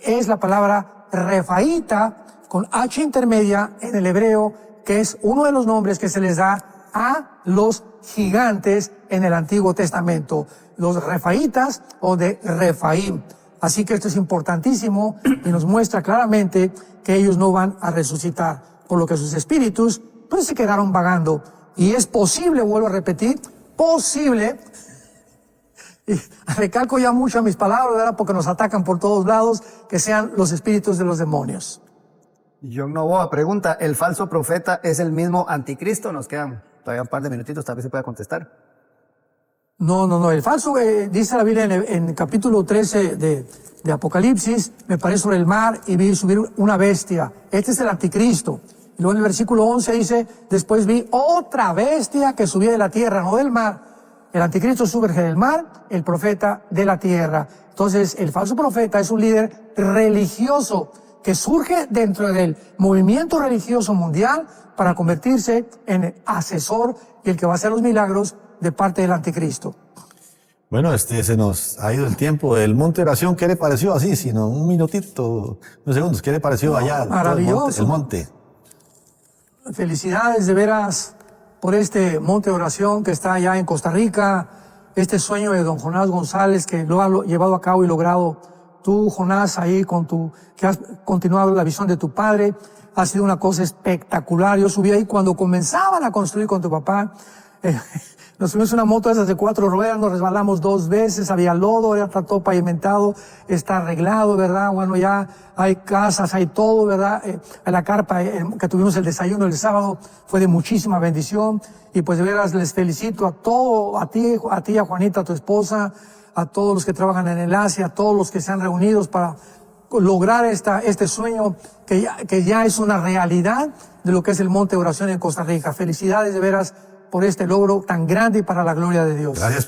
Speaker 1: es la palabra refaíta, con H intermedia en el hebreo, que es uno de los nombres que se les da a los gigantes en el Antiguo Testamento, los refaítas o de Refaim. Así que esto es importantísimo y nos muestra claramente que ellos no van a resucitar, por lo que sus espíritus pues se quedaron vagando. Y es posible, vuelvo a repetir, posible, y recalco ya mucho a mis palabras, ¿verdad? Porque nos atacan por todos lados, que sean los espíritus de los demonios.
Speaker 3: John Novoa pregunta, ¿el falso profeta es el mismo anticristo? Nos quedan todavía un par de minutitos, tal vez se pueda contestar.
Speaker 1: No. El falso, dice la Biblia en capítulo 13 de Apocalipsis, me paré sobre el mar y vi subir una bestia. Este es el anticristo. Y luego en el versículo 11 dice, después vi otra bestia que subía de la tierra, no del mar. El anticristo surge del mar, el profeta de la tierra. Entonces, el falso profeta es un líder religioso que surge dentro del movimiento religioso mundial para convertirse en el asesor y el que va a hacer los milagros de parte del anticristo.
Speaker 2: Bueno, se nos ha ido el tiempo. El monte de oración, ¿qué le pareció así? Sino un minutito, unos segundos, ¿qué le pareció allá?
Speaker 1: Maravilloso.
Speaker 2: El monte.
Speaker 1: Felicidades de veras por este monte de oración que está allá en Costa Rica, este sueño de don Jonás González que lo ha llevado a cabo y logrado tú, Jonás, ahí que has continuado la visión de tu padre. Ha sido una cosa espectacular. Yo subí ahí cuando comenzaban a construir con tu papá. Nos subimos una moto esas de 4 ruedas, nos resbalamos 2 veces, había lodo, ya está todo pavimentado, está arreglado, ¿verdad? Bueno, ya hay casas, hay todo, ¿verdad? La carpa que tuvimos el desayuno el sábado fue de muchísima bendición. Y pues de veras les felicito a ti, a Juanita, a tu esposa, a todos los que trabajan en Enlace, a todos los que se han reunido para lograr este sueño que ya es una realidad de lo que es el Monte de Oración en Costa Rica. Felicidades de veras por este logro tan grande y para la gloria de Dios.
Speaker 2: Gracias.